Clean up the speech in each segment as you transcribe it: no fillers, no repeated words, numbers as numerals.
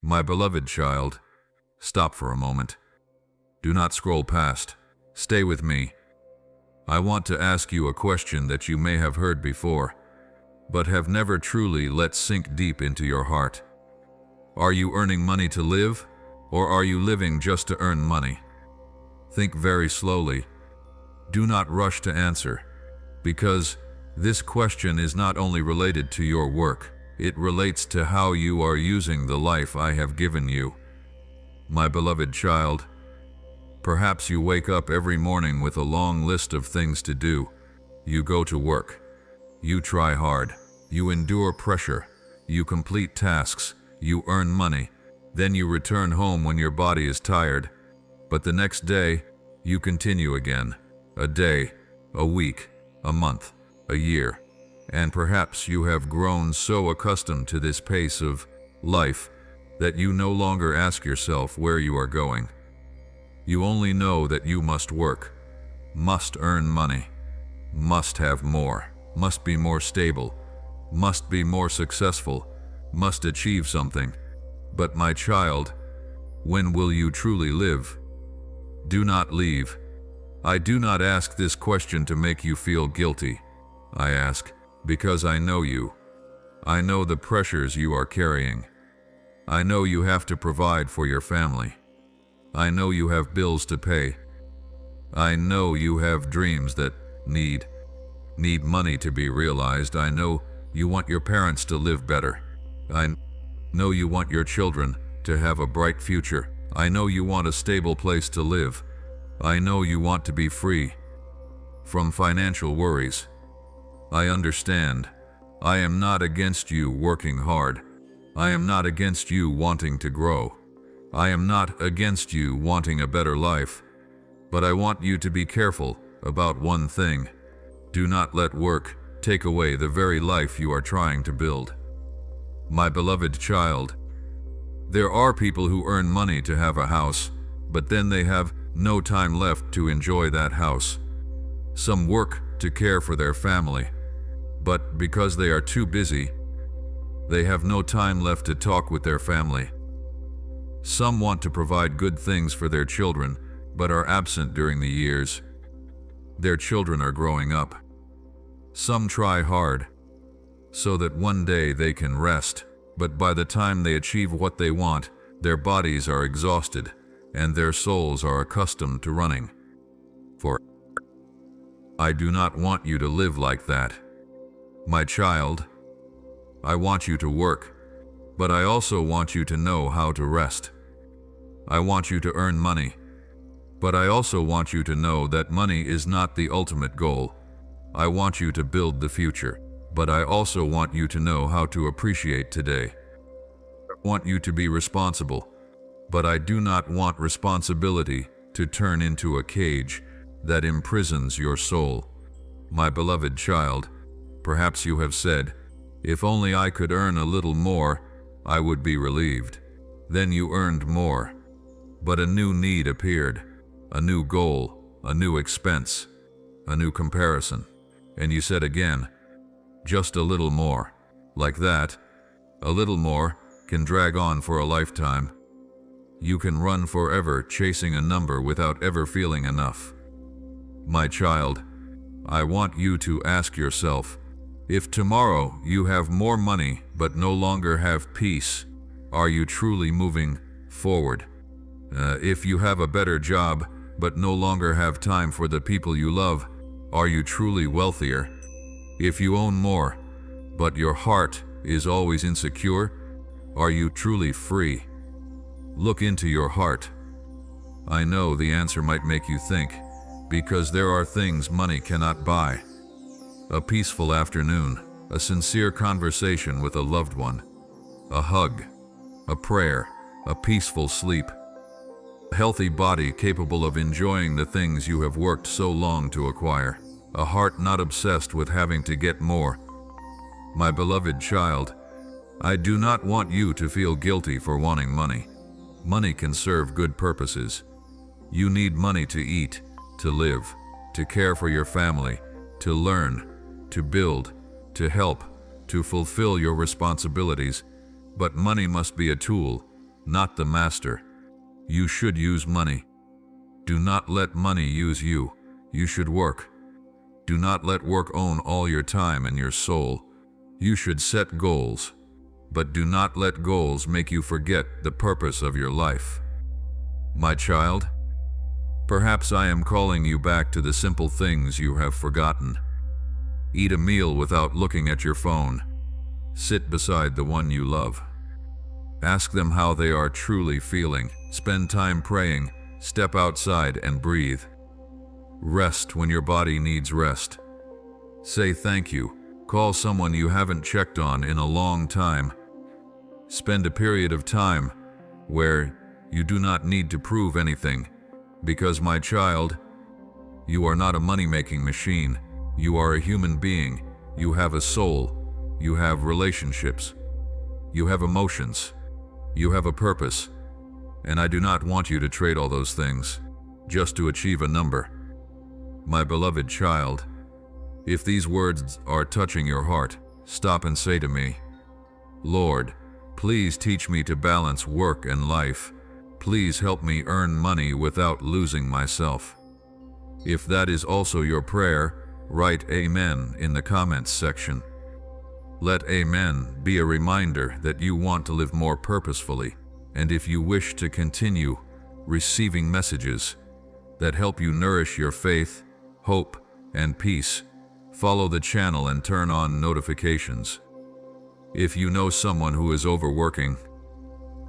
My beloved child, stop for a moment. Do not scroll past. Stay with me. I want to ask you a question that you may have heard before, but have never truly let sink deep into your heart. Are you earning money to live, or are you living just to earn money? Think very slowly. Do not rush to answer, because this question is not only related to your work, it relates to how you are using the life I have given you. My beloved child, perhaps you wake up every morning with a long list of things to do. You go to work. You try hard. You endure pressure. You complete tasks. You earn money. Then you return home when your body is tired. But the next day, you continue again. A day, a week, a month, a year. And perhaps you have grown so accustomed to this pace of life that you no longer ask yourself where you are going. You only know that you must work, must earn money, must have more, must be more stable, must be more successful, must achieve something. But my child, when will you truly live? Do not leave. I do not ask this question to make you feel guilty. I ask because I know you. I know the pressures you are carrying. I know you have to provide for your family. I know you have bills to pay. I know you have dreams that need money to be realized. I know you want your parents to live better. I know you want your children to have a bright future. I know you want a stable place to live. I know you want to be free from financial worries. I understand. I am not against you working hard. I am not against you wanting to grow. I am not against you wanting a better life. But I want you to be careful about one thing. Do not let work take away the very life you are trying to build. My beloved child, there are people who earn money to have a house, but then they have no time left to enjoy that house. Some work to care for their family, but because they are too busy, they have no time left to talk with their family. Some want to provide good things for their children, but are absent during the years their children are growing up. Some try hard so that one day they can rest, but by the time they achieve what they want, their bodies are exhausted and their souls are accustomed to running. For I do not want you to live like that. My child, I want you to work, but I also want you to know how to rest. I want you to earn money, but I also want you to know that money is not the ultimate goal. I want you to build the future, but I also want you to know how to appreciate today. I want you to be responsible, but I do not want responsibility to turn into a cage that imprisons your soul. My beloved child, perhaps you have said, if only I could earn a little more, I would be relieved. Then you earned more. But a new need appeared, a new goal, a new expense, a new comparison. And you said again, just a little more. Like that, a little more can drag on for a lifetime. You can run forever chasing a number without ever feeling enough. My child, I want you to ask yourself, if tomorrow you have more money but no longer have peace, are you truly moving forward? If you have a better job but no longer have time for the people you love, are you truly wealthier? If you own more, but your heart is always insecure, are you truly free? Look into your heart. I know the answer might make you think, because there are things money cannot buy. A peaceful afternoon, a sincere conversation with a loved one, a hug, a prayer, a peaceful sleep, a healthy body capable of enjoying the things you have worked so long to acquire, a heart not obsessed with having to get more. My beloved child, I do not want you to feel guilty for wanting money. Money can serve good purposes. You need money to eat, to live, to care for your family, to learn, to build, to help, to fulfill your responsibilities. But money must be a tool, not the master. You should use money. Do not let money use you. You should work. Do not let work own all your time and your soul. You should set goals, but do not let goals make you forget the purpose of your life. My child, perhaps I am calling you back to the simple things you have forgotten. Eat a meal without looking at your phone. Sit beside the one you love. Ask them how they are truly feeling. Spend time praying. Step outside and breathe. Rest when your body needs rest. Say thank you. Call someone you haven't checked on in a long time. Spend a period of time where you do not need to prove anything, because, my child, you are not a money-making machine. You are a human being. You have a soul. You have relationships. You have emotions. You have a purpose. And I do not want you to trade all those things just to achieve a number. My beloved child, if these words are touching your heart, stop and say to me, Lord, please teach me to balance work and life. Please help me earn money without losing myself. If that is also your prayer, write Amen in the comments section. Let Amen be a reminder that you want to live more purposefully, and if you wish to continue receiving messages that help you nourish your faith, hope, and peace, follow the channel and turn on notifications. If you know someone who is overworking,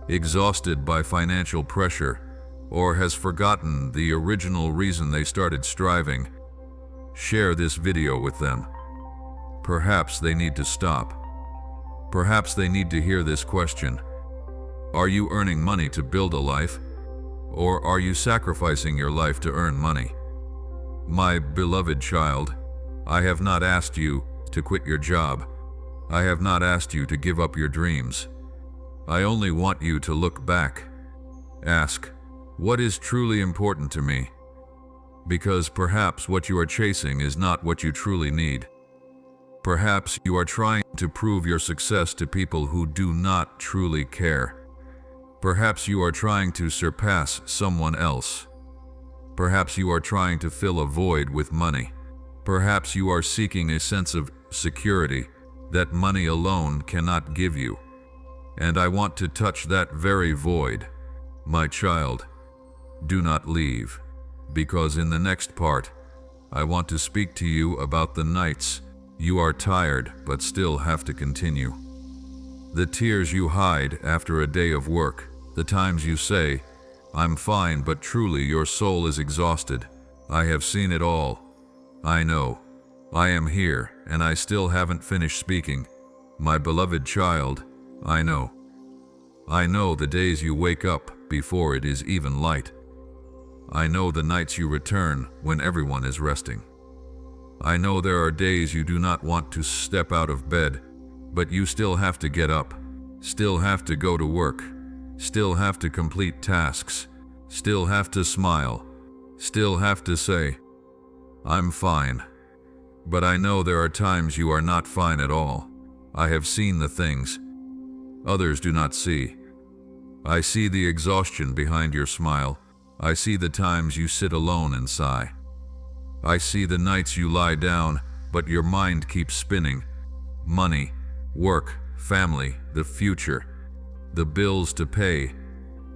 exhausted by financial pressure, or has forgotten the original reason they started striving, share this video with them. Perhaps they need to stop. Perhaps they need to hear this question. Are you earning money to build a life? Or are you sacrificing your life to earn money? My beloved child, I have not asked you to quit your job. I have not asked you to give up your dreams. I only want you to look back. Ask, what is truly important to me? Because perhaps what you are chasing is not what you truly need. Perhaps you are trying to prove your success to people who do not truly care. Perhaps you are trying to surpass someone else. Perhaps you are trying to fill a void with money. Perhaps you are seeking a sense of security that money alone cannot give you. And I want to touch that very void. My child, do not leave, because in the next part, I want to speak to you about the nights you are tired but still have to continue. The tears you hide after a day of work, the times you say, I'm fine, but truly your soul is exhausted. I have seen it all. I know. I am here, and I still haven't finished speaking. My beloved child, I know. I know the days you wake up before it is even light. I know the nights you return when everyone is resting. I know there are days you do not want to step out of bed, but you still have to get up, still have to go to work, still have to complete tasks, still have to smile, still have to say, I'm fine. But I know there are times you are not fine at all. I have seen the things others do not see. I see the exhaustion behind your smile. I see the times you sit alone and sigh. I see the nights you lie down, but your mind keeps spinning. Money, work, family, the future, the bills to pay,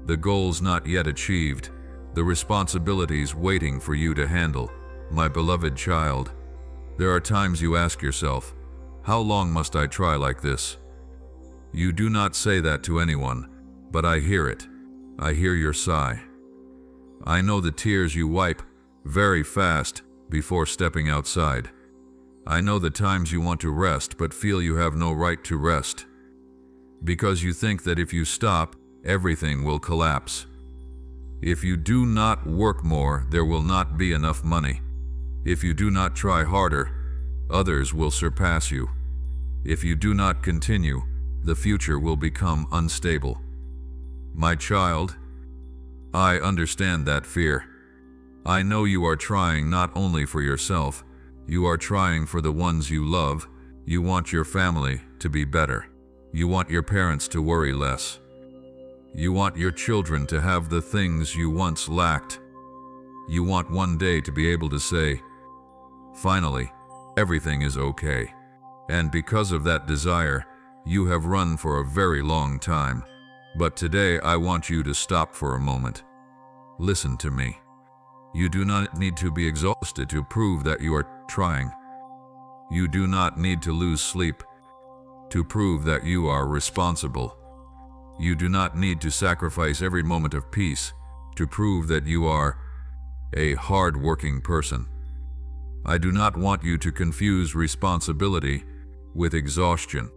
the goals not yet achieved, the responsibilities waiting for you to handle. My beloved child, there are times you ask yourself, how long must I try like this? You do not say that to anyone, but I hear it. I hear your sigh. I know the tears you wipe very fast before stepping outside. I know the times you want to rest but feel you have no right to rest, because you think that if you stop, everything will collapse. If you do not work more, there will not be enough money. If you do not try harder, others will surpass you. If you do not continue, the future will become unstable. My child, I understand that fear. I know you are trying not only for yourself, you are trying for the ones you love. You want your family to be better. You want your parents to worry less. You want your children to have the things you once lacked. You want one day to be able to say, "Finally, everything is okay." And because of that desire, you have run for a very long time. But today I want you to stop for a moment. Listen to me. You do not need to be exhausted to prove that you are trying. You do not need to lose sleep to prove that you are responsible. You do not need to sacrifice every moment of peace to prove that you are a hard-working person. I do not want you to confuse responsibility with exhaustion.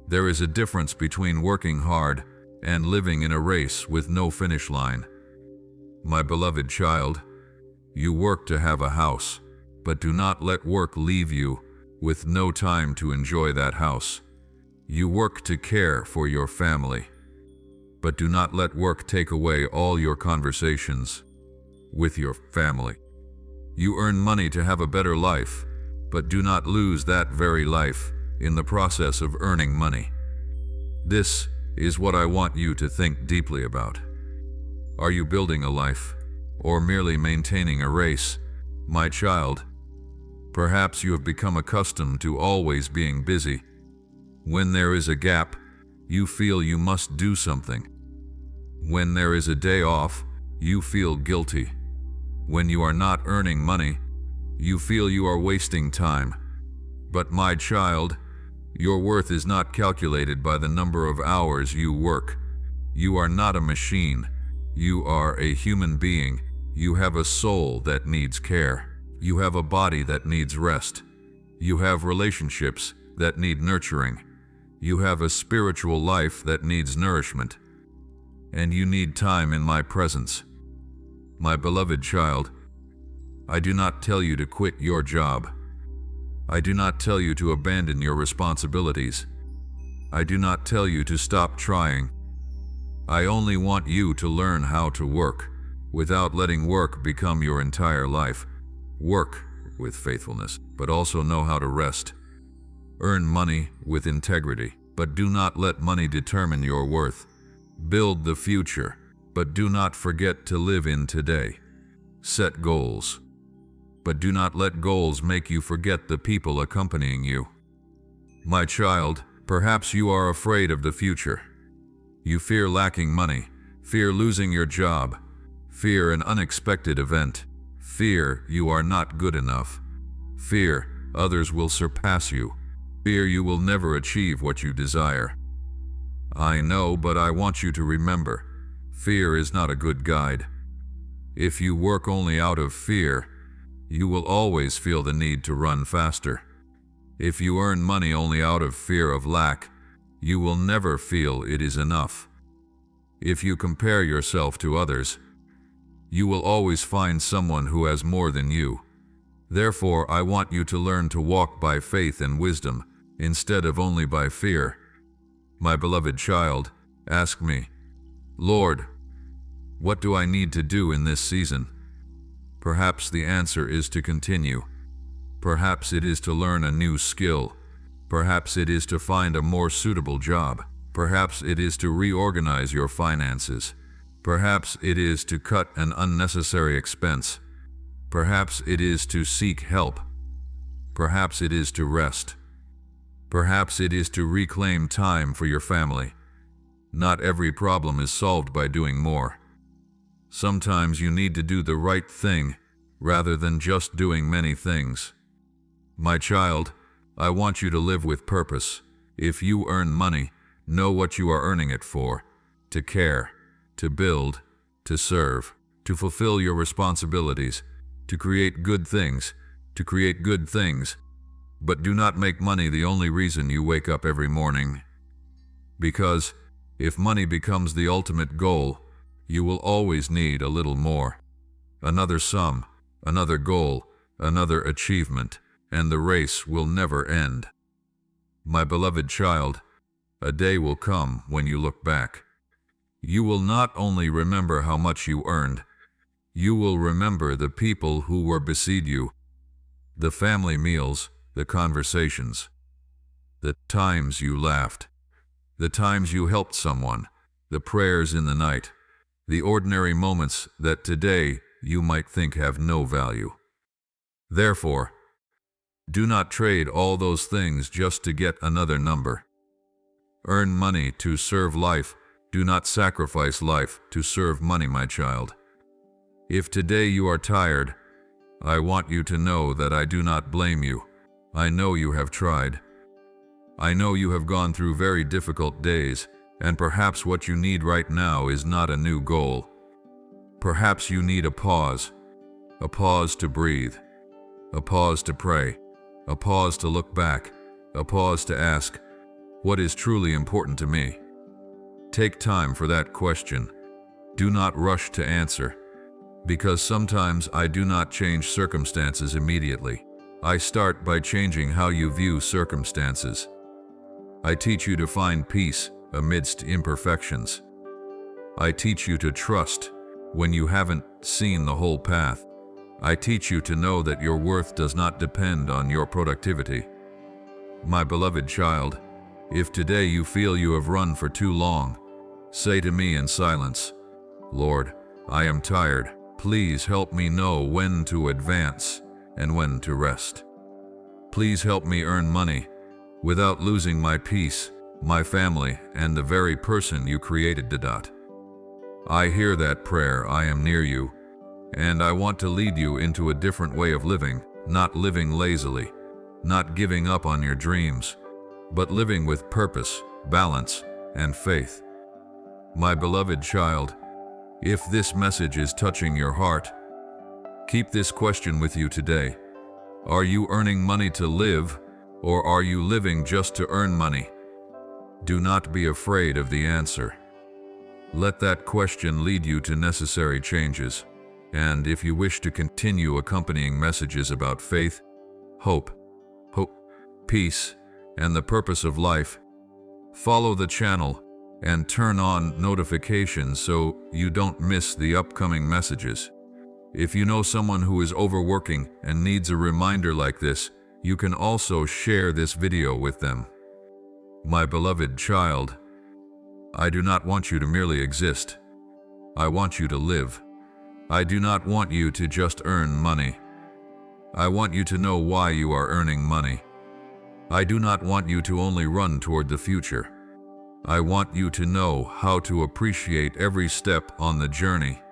There is a difference between working hard and living in a race with no finish line. My beloved child, you work to have a house, but do not let work leave you with no time to enjoy that house. You work to care for your family, but do not let work take away all your conversations with your family. You earn money to have a better life, but do not lose that very life in the process of earning money. This is what I want you to think deeply about. Are you building a life, or merely maintaining a race? My child, perhaps you have become accustomed to always being busy. When there is a gap, you feel you must do something. When there is a day off, you feel guilty. When you are not earning money, you feel you are wasting time. But my child, your worth is not calculated by the number of hours you work. You are not a machine. You are a human being. You have a soul that needs care. You have a body that needs rest. You have relationships that need nurturing. You have a spiritual life that needs nourishment. And you need time in my presence. My beloved child, I do not tell you to quit your job. I do not tell you to abandon your responsibilities. I do not tell you to stop trying. I only want you to learn how to work without letting work become your entire life. Work with faithfulness, but also know how to rest. Earn money with integrity, but do not let money determine your worth. Build the future, but do not forget to live in today. Set goals, but do not let goals make you forget the people accompanying you. My child, perhaps you are afraid of the future. You fear lacking money, fear losing your job, fear an unexpected event, fear you are not good enough, fear others will surpass you, fear you will never achieve what you desire. I know, but I want you to remember, fear is not a good guide. If you work only out of fear, you will always feel the need to run faster. If you earn money only out of fear of lack, you will never feel it is enough. If you compare yourself to others, you will always find someone who has more than you. Therefore, I want you to learn to walk by faith and wisdom, instead of only by fear. My beloved child, ask me, Lord, what do I need to do in this season? Perhaps the answer is to continue. Perhaps it is to learn a new skill. Perhaps it is to find a more suitable job. Perhaps it is to reorganize your finances. Perhaps it is to cut an unnecessary expense. Perhaps it is to seek help. Perhaps it is to rest. Perhaps it is to reclaim time for your family. Not every problem is solved by doing more. Sometimes you need to do the right thing rather than just doing many things. My child, I want you to live with purpose. If you earn money, know what you are earning it for: to care, to build, to serve, to fulfill your responsibilities, to create good things, But do not make money the only reason you wake up every morning. Because if money becomes the ultimate goal, you will always need a little more. Another sum, another goal, another achievement, and the race will never end. My beloved child, a day will come when you look back. You will not only remember how much you earned, you will remember the people who were beside you, the family meals, the conversations, the times you laughed, the times you helped someone, the prayers in the night, the ordinary moments that today you might think have no value. Therefore, do not trade all those things just to get another number. Earn money to serve life. Do not sacrifice life to serve money, my child. If today you are tired, I want you to know that I do not blame you. I know you have tried. I know you have gone through very difficult days, and perhaps what you need right now is not a new goal. Perhaps you need a pause to breathe, a pause to pray, a pause to look back, a pause to ask, what is truly important to me? Take time for that question. Do not rush to answer, because sometimes I do not change circumstances immediately. I start by changing how you view circumstances. I teach you to find peace amidst imperfections. I teach you to trust when you haven't seen the whole path. I teach you to know that your worth does not depend on your productivity. My beloved child, if today you feel you have run for too long, say to me in silence, Lord, I am tired. Please help me know when to advance and when to rest. Please help me earn money without losing my peace, my family, and the very person you created. I hear that prayer. I am near you, and I want to lead you into a different way of living, not living lazily, not giving up on your dreams, but living with purpose, balance, and faith. My beloved child, if this message is touching your heart, keep this question with you today. Are you earning money to live, or are you living just to earn money? Do not be afraid of the answer. Let that question lead you to necessary changes. And if you wish to continue accompanying messages about faith, hope, peace, and the purpose of life, follow the channel and turn on notifications so you don't miss the upcoming messages. If you know someone who is overworking and needs a reminder like this, you can also share this video with them. My beloved child, I do not want you to merely exist. I want you to live. I do not want you to just earn money. I want you to know why you are earning money. I do not want you to only run toward the future. I want you to know how to appreciate every step on the journey.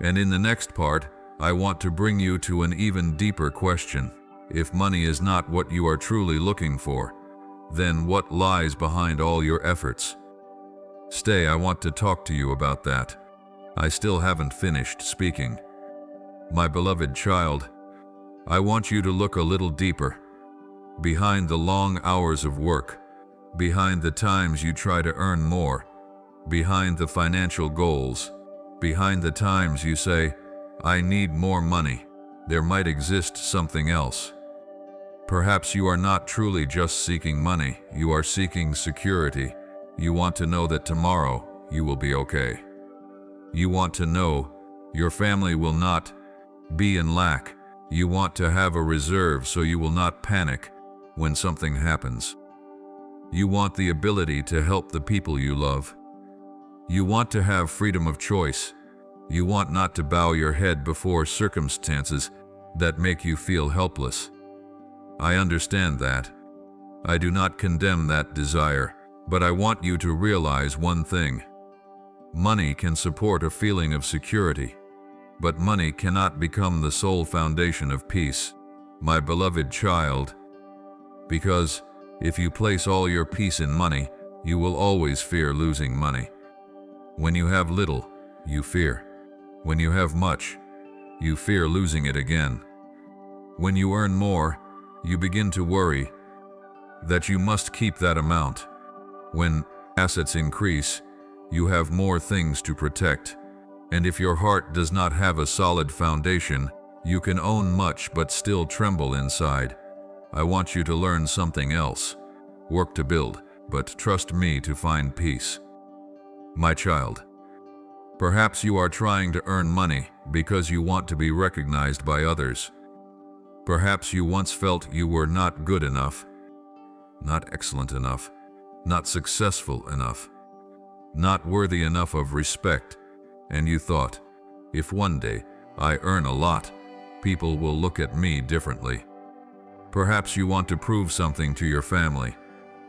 And in the next part, I want to bring you to an even deeper question. If money is not what you are truly looking for, then what lies behind all your efforts? Stay, I want to talk to you about that. I still haven't finished speaking. My beloved child, I want you to look a little deeper. Behind the long hours of work, behind the times you try to earn more, behind the financial goals, behind the times you say, I need more money, there might exist something else. Perhaps you are not truly just seeking money, you are seeking security. You want to know that tomorrow you will be okay. You want to know your family will not be in lack. You want to have a reserve so you will not panic when something happens. You want the ability to help the people you love. You want to have freedom of choice. You want not to bow your head before circumstances that make you feel helpless. I understand that. I do not condemn that desire, but I want you to realize one thing. Money can support a feeling of security, but money cannot become the sole foundation of peace, my beloved child, because if you place all your peace in money, you will always fear losing money. When you have little, you fear. When you have much, you fear losing it again. When you earn more, you begin to worry that you must keep that amount. When assets increase, you have more things to protect. And if your heart does not have a solid foundation, you can own much but still tremble inside. I want you to learn something else. Work to build, but trust me to find peace. My child, perhaps you are trying to earn money because you want to be recognized by others. Perhaps you once felt you were not good enough, not excellent enough, not successful enough. not worthy enough of respect, and you thought, if one day I earn a lot, people will look at me differently. Perhaps you want to prove something to your family,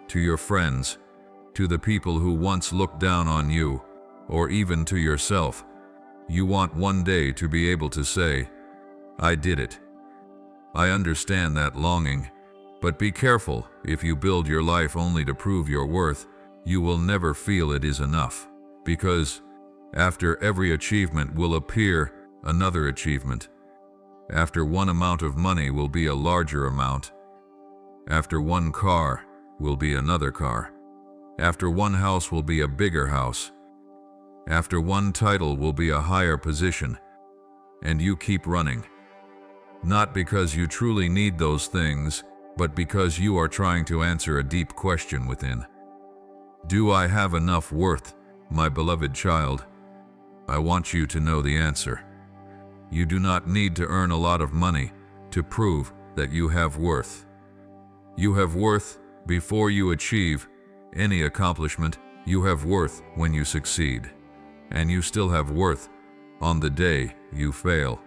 to your friends, to the people who once looked down on you, or even to yourself. You want one day to be able to say, I did it. I understand that longing, but be careful. If you build your life only to prove your worth, you will never feel it is enough, because after every achievement will appear another achievement. After one amount of money will be a larger amount. After one car will be another car. After one house will be a bigger house. After one title will be a higher position. And you keep running. Not because you truly need those things, but because you are trying to answer a deep question within. Do I have enough worth, my beloved child? I want you to know the answer. You do not need to earn a lot of money to prove that you have worth. You have worth before you achieve any accomplishment. You have worth when you succeed. And you still have worth on the day you fail.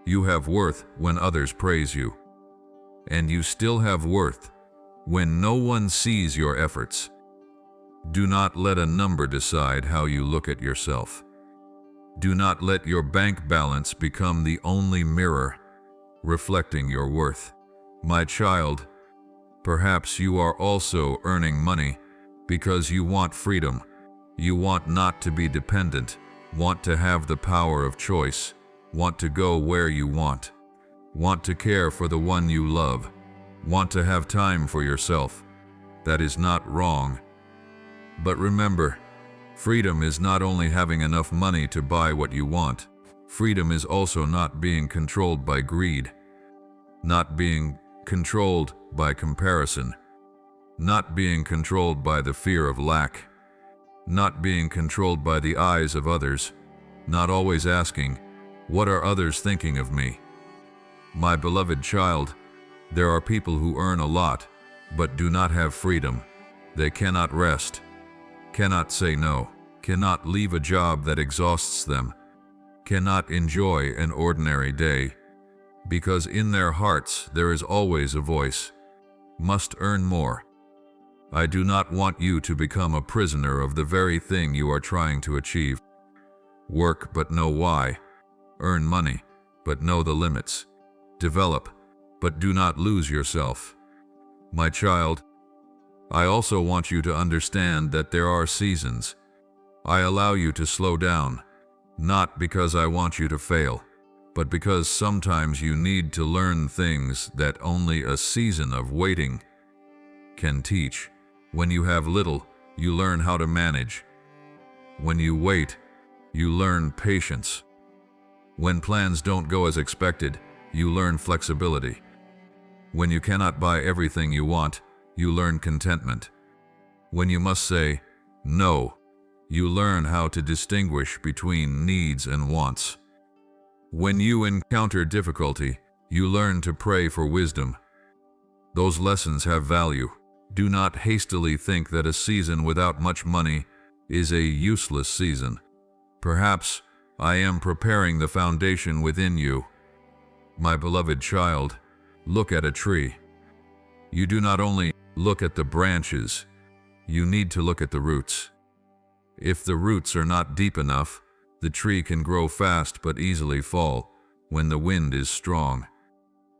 You have worth when others praise you. And you still have worth when no one sees your efforts. Do not let a number decide how you look at yourself. Do not let your bank balance become the only mirror reflecting your worth. My child, perhaps you are also earning money because you want freedom. You want not to be dependent, want to have the power of choice, want to go where you want to care for the one you love, want to have time for yourself. That is not wrong. But remember, freedom is not only having enough money to buy what you want. Freedom is also not being controlled by greed, not being controlled by comparison, not being controlled by the fear of lack, not being controlled by the eyes of others, not always asking, what are others thinking of me? My beloved child, there are people who earn a lot, but do not have freedom. They cannot rest, cannot say no, cannot leave a job that exhausts them, cannot enjoy an ordinary day, because in their hearts there is always a voice, must earn more. I do not want you to become a prisoner of the very thing you are trying to achieve. Work but know why. Earn money, but know the limits. Develop, but do not lose yourself. My child, I also want you to understand that there are seasons. I allow you to slow down, not because I want you to fail, but because sometimes you need to learn things that only a season of waiting can teach. When you have little, you learn how to manage. When you wait, you learn patience. When plans don't go as expected, you learn flexibility. When you cannot buy everything you want, you learn contentment. When you must say no, you learn how to distinguish between needs and wants. When you encounter difficulty, you learn to pray for wisdom. Those lessons have value. Do not hastily think that a season without much money is a useless season. Perhaps I am preparing the foundation within you. My beloved child, look at a tree. You do not only look at the branches, you need to look at the roots. If the roots are not deep enough, the tree can grow fast but easily fall when the wind is strong.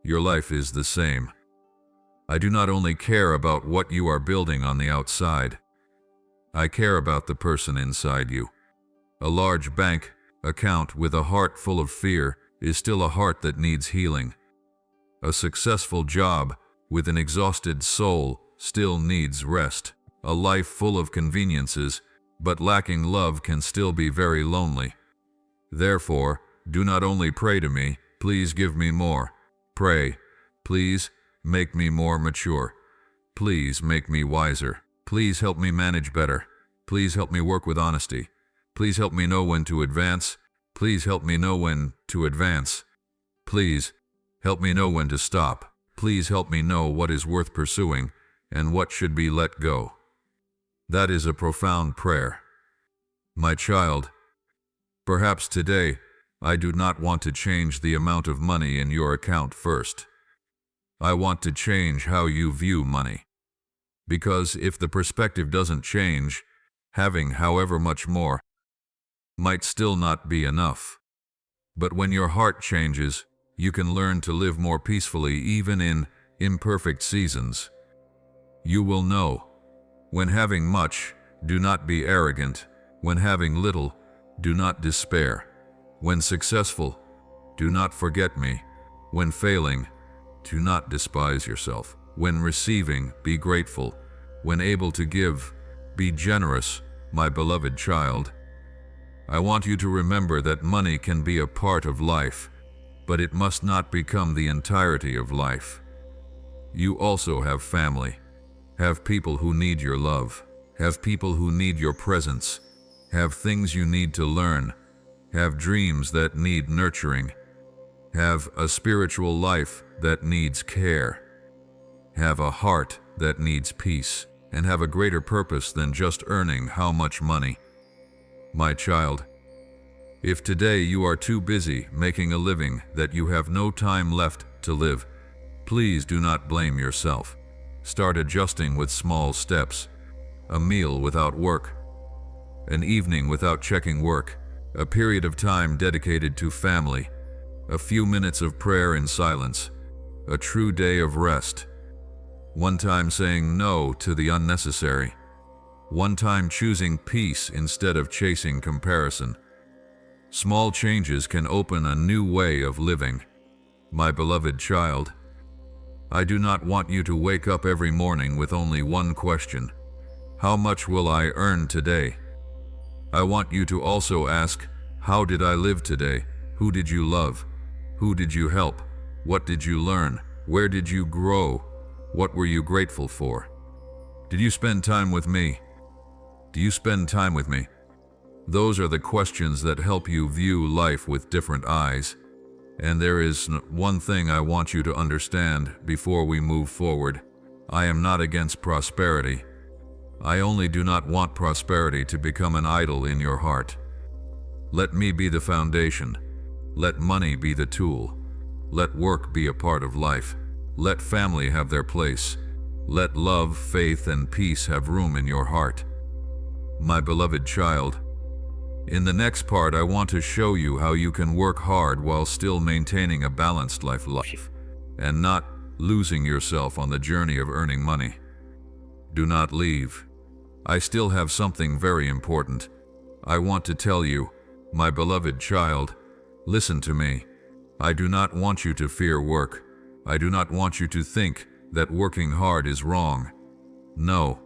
Your life is the same. I do not only care about what you are building on the outside. I care about the person inside you. A large bank account with a heart full of fear is still a heart that needs healing. A successful job with an exhausted soul still needs rest. A life full of conveniences but lacking love can still be very lonely. Therefore, do not only pray to me, please give me more. Pray, please make me more mature. Please make me wiser. Please help me manage better. Please help me work with honesty. Please help me know when to advance. Please help me know when to advance. Please help me know when to stop. Please help me know what is worth pursuing and what should be let go. That is a profound prayer. My child, perhaps today I do not want to change the amount of money in your account first. I want to change how you view money. Because if the perspective doesn't change, having however much more might still not be enough. But when your heart changes, you can learn to live more peacefully even in imperfect seasons. You will know, when having much, do not be arrogant. When having little, do not despair. When successful, do not forget me. When failing, do not despise yourself. When receiving, be grateful. When able to give, be generous, my beloved child. I want you to remember that money can be a part of life, but it must not become the entirety of life. You also have family. Have people who need your love. Have people who need your presence. Have things you need to learn. Have dreams that need nurturing. Have a spiritual life that needs care. Have a heart that needs peace, and have a greater purpose than just earning how much money. My child, if today you are too busy making a living that you have no time left to live, please do not blame yourself. Start adjusting with small steps. A meal without work, an evening without checking work, a period of time dedicated to family, a few minutes of prayer in silence, a true day of rest, one time saying no to the unnecessary, one time choosing peace instead of chasing comparison. Small changes can open a new way of living. My beloved child, I do not want you to wake up every morning with only one question: how much will I earn today? I want you to also ask, how did I live today? Who did you love? Who did you help? What did you learn? Where did you grow? What were you grateful for? Did you spend time with me? Do you spend time with me? Those are the questions that help you view life with different eyes. And there is one thing I want you to understand before we move forward. I am not against prosperity. I only do not want prosperity to become an idol in your heart. Let me be the foundation. Let money be the tool. Let work be a part of life. Let family have their place. Let love, faith, and peace have room in your heart. My beloved child, in the next part I want to show you how you can work hard while still maintaining a balanced life and not losing yourself on the journey of earning money. Do not leave. I still have something very important. I want to tell you, my beloved child, listen to me. I do not want you to fear work. I do not want you to think that working hard is wrong. No.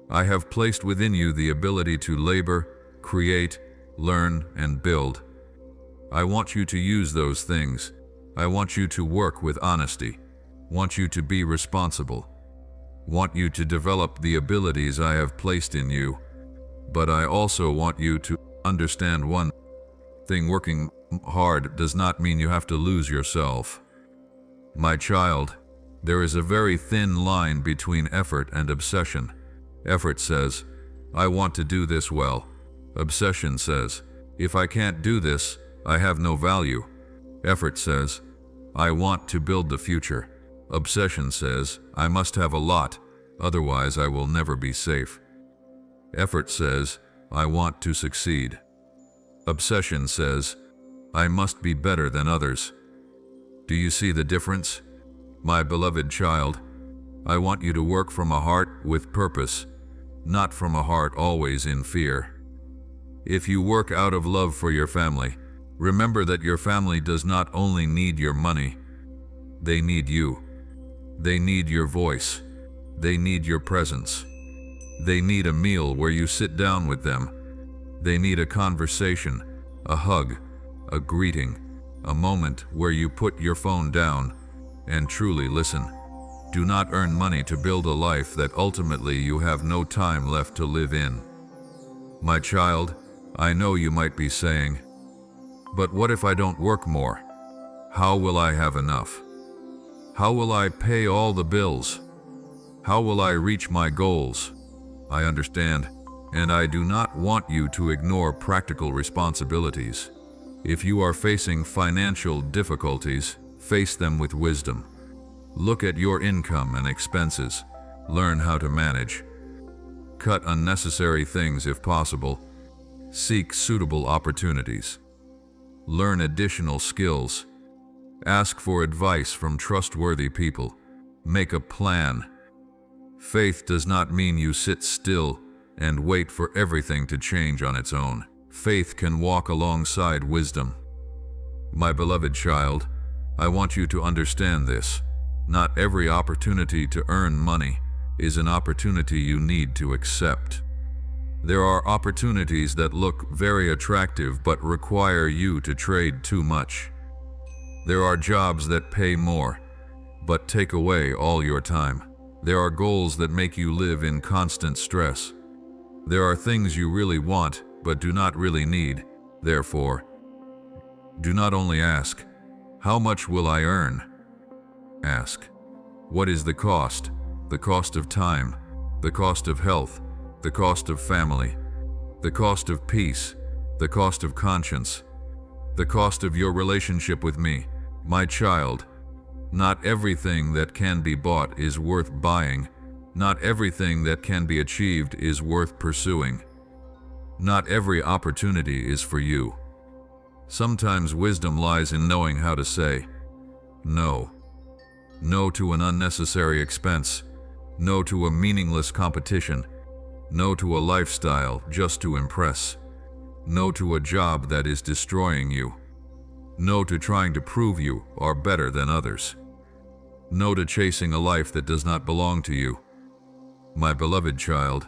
I have placed within you the ability to labor, create, learn, and build. I want you to use those things. I want you to work with honesty. Want you to be responsible. Want you to develop the abilities I have placed in you. But I also want you to understand one thing: working hard does not mean you have to lose yourself. My child, there is a very thin line between effort and obsession. Effort says, I want to do this well. Obsession says, if I can't do this, I have no value. Effort says, I want to build the future. Obsession says, I must have a lot, otherwise I will never be safe. Effort says, I want to succeed. Obsession says, I must be better than others. Do you see the difference? My beloved child, I want you to work from a heart with purpose, not from a heart always in fear. If you work out of love for your family, remember that your family does not only need your money, they need you. They need your voice. They need your presence. They need a meal where you sit down with them. They need a conversation, a hug, a greeting, a moment where you put your phone down and truly listen. Do not earn money to build a life that ultimately you have no time left to live in. My child, I know you might be saying, but what if I don't work more? How will I have enough? How will I pay all the bills? How will I reach my goals? I understand, and I do not want you to ignore practical responsibilities. If you are facing financial difficulties, face them with wisdom. Look at your income and expenses. Learn how to manage. Cut unnecessary things if possible. Seek suitable opportunities. Learn additional skills. Ask for advice from trustworthy people. Make a plan. Faith does not mean you sit still and wait for everything to change on its own. Faith can walk alongside wisdom. My beloved child, I want you to understand this. Not every opportunity to earn money is an opportunity you need to accept. There are opportunities that look very attractive but require you to trade too much. There are jobs that pay more, but take away all your time. There are goals that make you live in constant stress. There are things you really want, but do not really need. Therefore, do not only ask, "How much will I earn?" Ask, "What is the cost? The cost of time, the cost of health, the cost of family, the cost of peace, the cost of conscience, the cost of your relationship with me, my child." Not everything that can be bought is worth buying. Not everything that can be achieved is worth pursuing. Not every opportunity is for you. Sometimes wisdom lies in knowing how to say no. No to an unnecessary expense. No to a meaningless competition. No to a lifestyle just to impress. No to a job that is destroying you. No to trying to prove you are better than others. No to chasing a life that does not belong to you. My beloved child,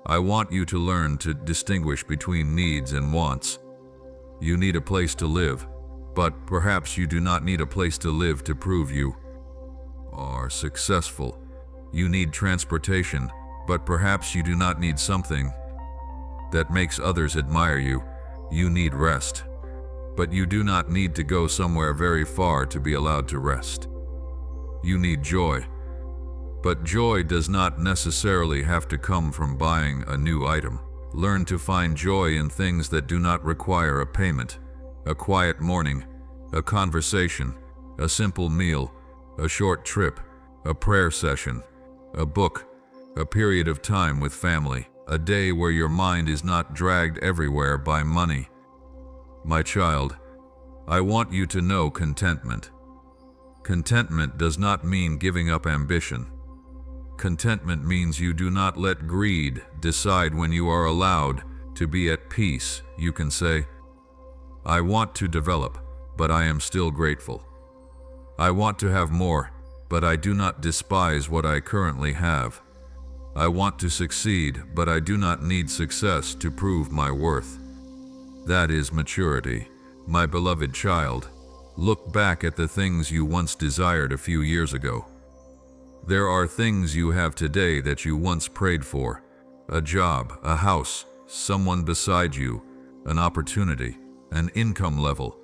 I want you to learn to distinguish between needs and wants. You need a place to live, but perhaps you do not need a place to live to prove you are successful. You need transportation, but perhaps you do not need something that makes others admire you. You need rest, but you do not need to go somewhere very far to be allowed to rest. You need joy, but joy does not necessarily have to come from buying a new item. Learn to find joy in things that do not require a payment. A quiet morning, a conversation, a simple meal, a short trip, a prayer session, a book, a period of time with family, a day where your mind is not dragged everywhere by money. My child, I want you to know contentment. Contentment does not mean giving up ambition. Contentment means you do not let greed decide when you are allowed to be at peace. You can say, "I want to develop, but I am still grateful. I want to have more, but I do not despise what I currently have. I want to succeed, but I do not need success to prove my worth." That is maturity. My beloved child, look back at the things you once desired a few years ago. There are things you have today that you once prayed for: a job, a house, someone beside you, an opportunity, an income level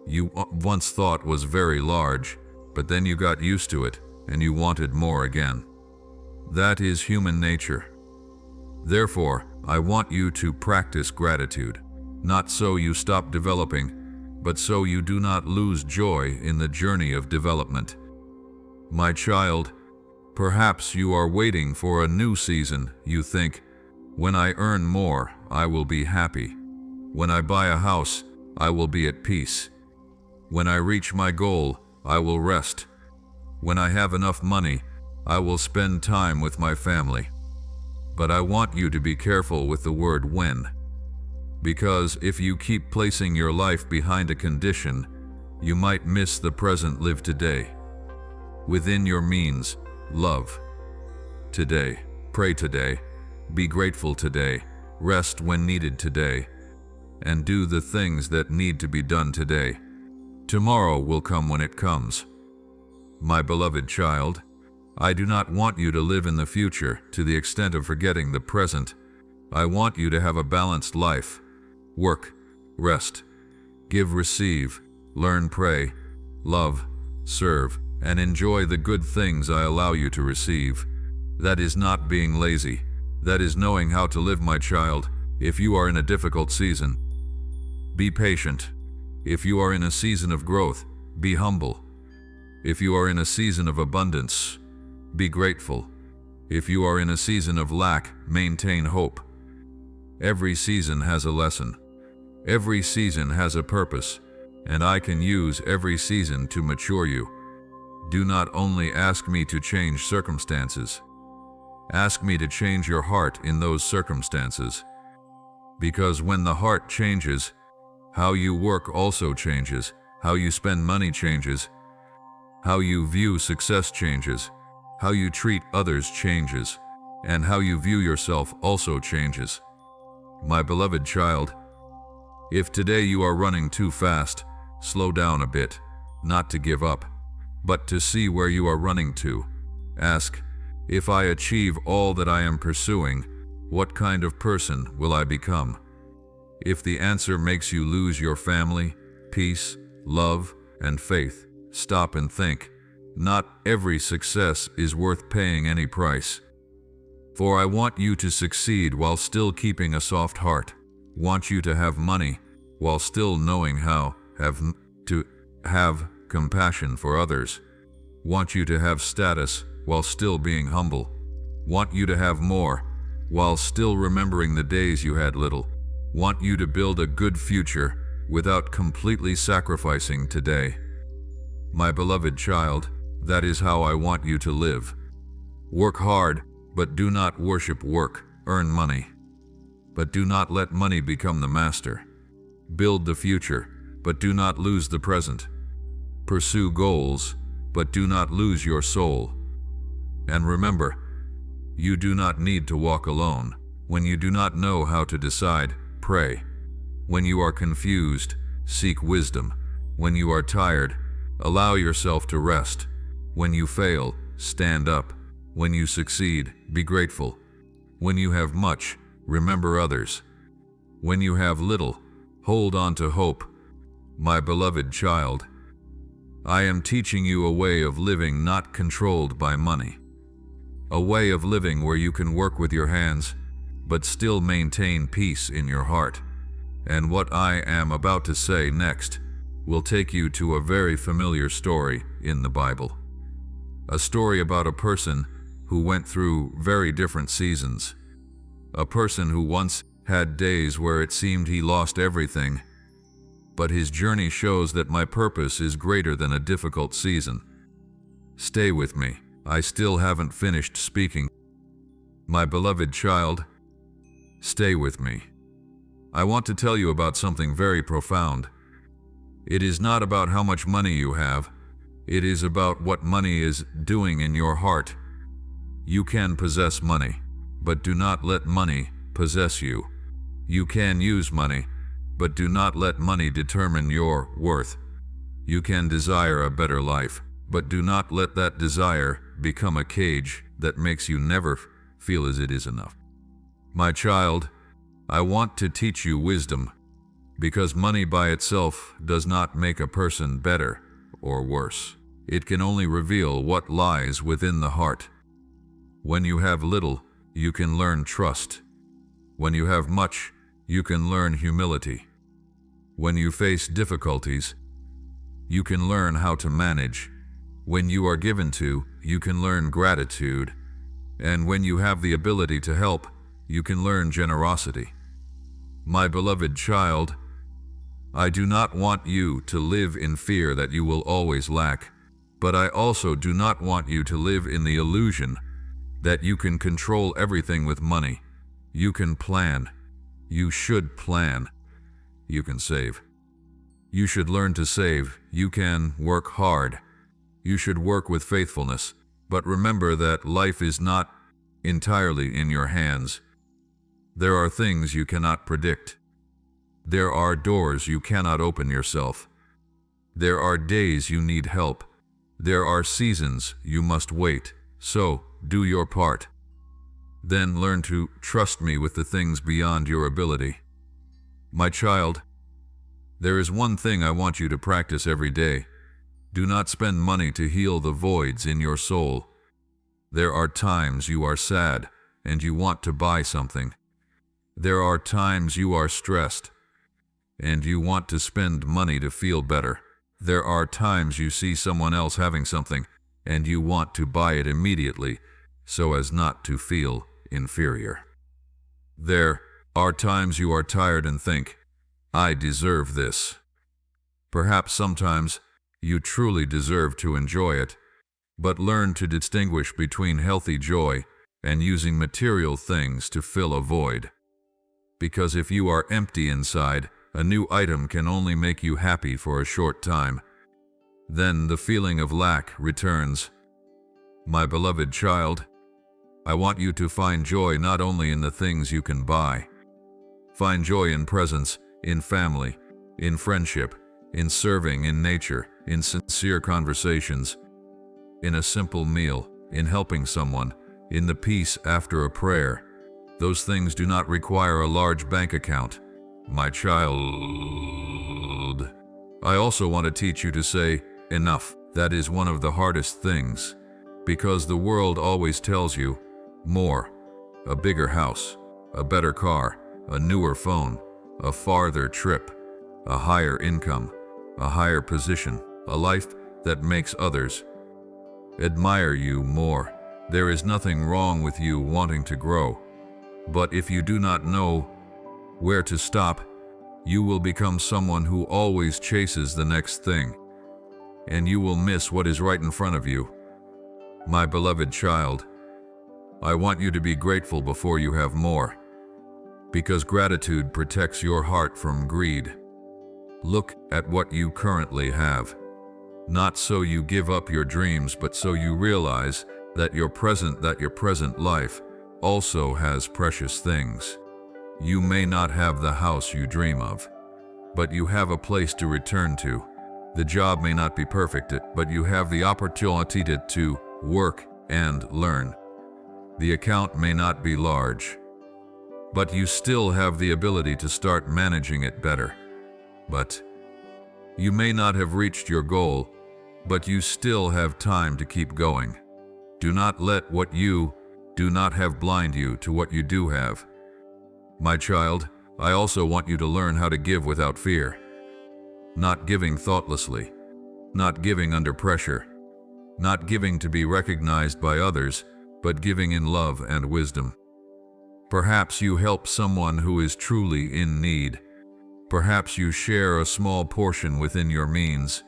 you once thought was very large, but then you got used to it and you wanted more again. That is human nature. Therefore, I want you to practice gratitude, not so you stop developing, but so you do not lose joy in the journey of development. My child, perhaps you are waiting for a new season. You think, "When I earn more, I will be happy. When I buy a house, I will be at peace. When I reach my goal, I will rest. When I have enough money, I will spend time with my family." But I want you to be careful with the word "when," because if you keep placing your life behind a condition, you might miss the present. Live today. Within your means, love today, pray today, be grateful today, rest when needed today, and do the things that need to be done today. Tomorrow will come when it comes. My beloved child, I do not want you to live in the future to the extent of forgetting the present. I want you to have a balanced life. Work, rest, give, receive, learn, pray, love, serve, and enjoy the good things I allow you to receive. That is not being lazy. That is knowing how to live, my child, if you are in a difficult season. Be patient. If you are in a season of growth, be humble. If you are in a season of abundance, be grateful. If you are in a season of lack, maintain hope. Every season has a lesson. Every season has a purpose, and I can use every season to mature you. Do not only ask me to change circumstances. Ask me to change your heart in those circumstances. Because when the heart changes, how you work also changes, how you spend money changes, how you view success changes, how you treat others changes, and how you view yourself also changes. My beloved child, if today you are running too fast, slow down a bit, not to give up, but to see where you are running to. Ask, if I achieve all that I am pursuing, what kind of person will I become? If the answer makes you lose your family, peace, love, and faith, stop and think. Not every success is worth paying any price. For I want you to succeed while still keeping a soft heart. Want you to have money while still knowing how to have compassion for others. Want you to have status while still being humble. Want you to have more while still remembering the days you had little. Want you to build a good future without completely sacrificing today. My beloved child, that is how I want you to live. Work hard, but do not worship work. Earn money, but do not let money become the master. Build the future, but do not lose the present. Pursue goals, but do not lose your soul. And remember, you do not need to walk alone. When you do not know how to decide, pray. When you are confused, seek wisdom. When you are tired, allow yourself to rest. When you fail, stand up. When you succeed, be grateful. When you have much, remember others. When you have little, hold on to hope. My beloved child, I am teaching you a way of living not controlled by money. A way of living where you can work with your hands, but still maintain peace in your heart. And what I am about to say next will take you to a very familiar story in the Bible. A story about a person who went through very different seasons. A person who once had days where it seemed he lost everything, but his journey shows that my purpose is greater than a difficult season. Stay with me. I still haven't finished speaking. My beloved child, stay with me. I want to tell you about something very profound. It is not about how much money you have. It is about what money is doing in your heart. You can possess money, but do not let money possess you. You can use money, but do not let money determine your worth. You can desire a better life, but do not let that desire become a cage that makes you never feel as it is enough. My child, I want to teach you wisdom, because money by itself does not make a person better or worse. It can only reveal what lies within the heart. When you have little, you can learn trust. When you have much, you can learn humility. When you face difficulties, you can learn how to manage. When you are given to, you can learn gratitude. And when you have the ability to help, you can learn generosity. My beloved child, I do not want you to live in fear that you will always lack, but I also do not want you to live in the illusion that you can control everything with money. You can plan. You should plan. You can save. You should learn to save. You can work hard. You should work with faithfulness. But remember that life is not entirely in your hands. There are things you cannot predict. There are doors you cannot open yourself. There are days you need help. There are seasons you must wait. So, do your part. Then learn to trust me with the things beyond your ability. My child, there is one thing I want you to practice every day. Do not spend money to heal the voids in your soul. There are times you are sad, and you want to buy something. There are times you are stressed and you want to spend money to feel better. There are times you see someone else having something and you want to buy it immediately so as not to feel inferior. There are times you are tired and think, I deserve this. Perhaps sometimes you truly deserve to enjoy it, but learn to distinguish between healthy joy and using material things to fill a void. Because if you are empty inside, a new item can only make you happy for a short time. Then the feeling of lack returns. My beloved child, I want you to find joy not only in the things you can buy. Find joy in presence, in family, in friendship, in serving, in nature, in sincere conversations, in a simple meal, in helping someone, in the peace after a prayer. Those things do not require a large bank account. My child, I also want to teach you to say, enough. That is one of the hardest things, because the world always tells you, more, a bigger house, a better car, a newer phone, a farther trip, a higher income, a higher position, a life that makes others admire you more. There is nothing wrong with you wanting to grow, but if you do not know where to stop, you will become someone who always chases the next thing, and you will miss what is right in front of you. My beloved child, I want you to be grateful before you have more, because gratitude protects your heart from greed. Look at what you currently have, not so you give up your dreams, but so you realize that your present life also has precious things. You may not have the house you dream of, but you have a place to return to. The job may not be perfect, but you have the opportunity to work and learn. The account may not be large, but you still have the ability to start managing it better. But you may not have reached your goal, but you still have time to keep going. Do not let what you do not have blind you to what you do have. My child, I also want you to learn how to give without fear. Not giving thoughtlessly, not giving under pressure, not giving to be recognized by others, but giving in love and wisdom. Perhaps you help someone who is truly in need. Perhaps you share a small portion within your means.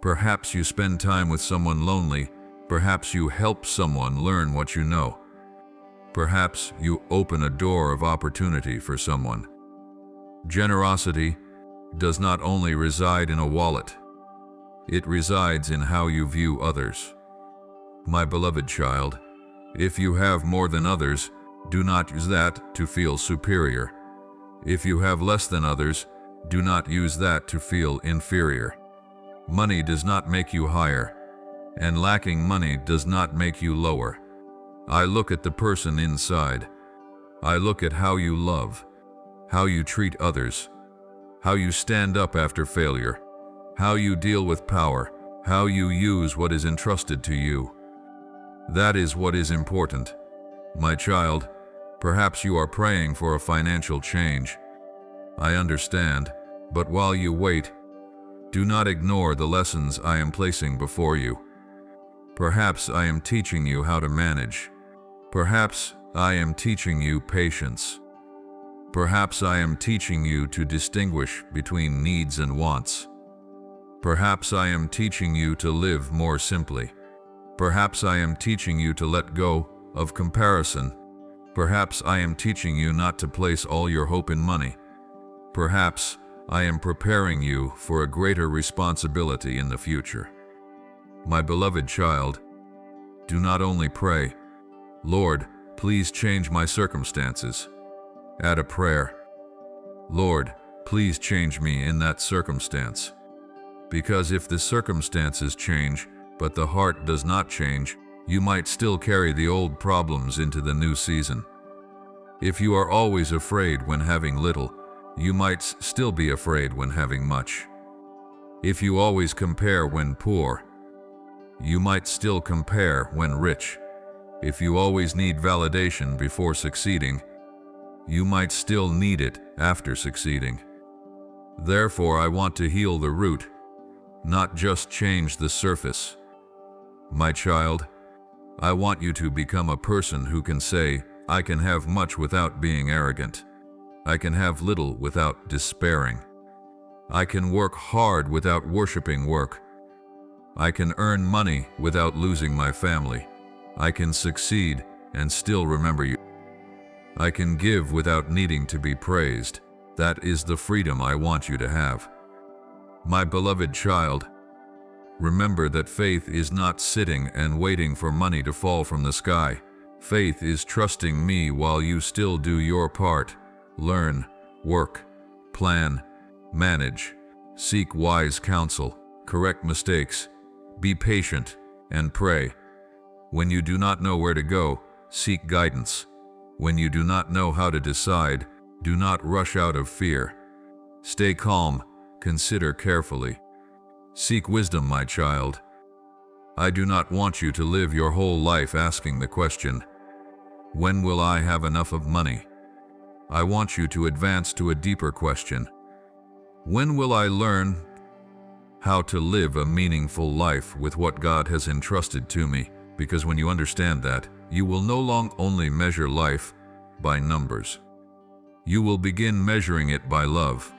Perhaps you spend time with someone lonely. Perhaps you help someone learn what you know. Perhaps you open a door of opportunity for someone. Generosity does not only reside in a wallet, it resides in how you view others. My beloved child, if you have more than others, do not use that to feel superior. If you have less than others, do not use that to feel inferior. Money does not make you higher, and lacking money does not make you lower. I look at the person inside. I look at how you love, how you treat others, how you stand up after failure, how you deal with power, how you use what is entrusted to you. That is what is important. My child, perhaps you are praying for a financial change. I understand, but while you wait, do not ignore the lessons I am placing before you. Perhaps I am teaching you how to manage. Perhaps I am teaching you patience. Perhaps I am teaching you to distinguish between needs and wants. Perhaps I am teaching you to live more simply. Perhaps I am teaching you to let go of comparison. Perhaps I am teaching you not to place all your hope in money. Perhaps I am preparing you for a greater responsibility in the future. My beloved child, do not only pray, Lord, please change my circumstances. Add a prayer, Lord, please change me in that circumstance. Because if the circumstances change, but the heart does not change, you might still carry the old problems into the new season. If you are always afraid when having little, you might still be afraid when having much. If you always compare when poor, you might still compare when rich. If you always need validation before succeeding, you might still need it after succeeding. Therefore, I want to heal the root, not just change the surface. My child, I want you to become a person who can say, I can have much without being arrogant. I can have little without despairing. I can work hard without worshiping work. I can earn money without losing my family. I can succeed and still remember you. I can give without needing to be praised. That is the freedom I want you to have. My beloved child, remember that faith is not sitting and waiting for money to fall from the sky. Faith is trusting me while you still do your part. Learn, work, plan, manage, seek wise counsel, correct mistakes, be patient, and pray. When you do not know where to go, seek guidance. When you do not know how to decide, do not rush out of fear. Stay calm, consider carefully. Seek wisdom, my child. I do not want you to live your whole life asking the question, when will I have enough of money? I want you to advance to a deeper question. When will I learn how to live a meaningful life with what God has entrusted to me? Because when you understand that, you will no longer only measure life by numbers. You will begin measuring it by love,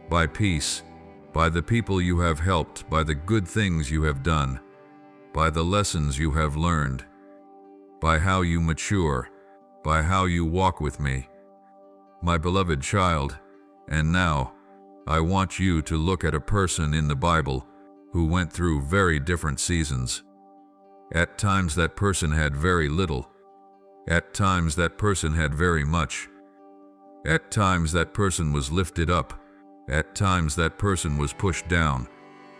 by peace, by the people you have helped, by the good things you have done, by the lessons you have learned, by how you mature, by how you walk with me. My beloved child, and now, I want you to look at a person in the Bible who went through very different seasons. At times that person had very little. At times that person had very much. At times that person was lifted up. At times that person was pushed down.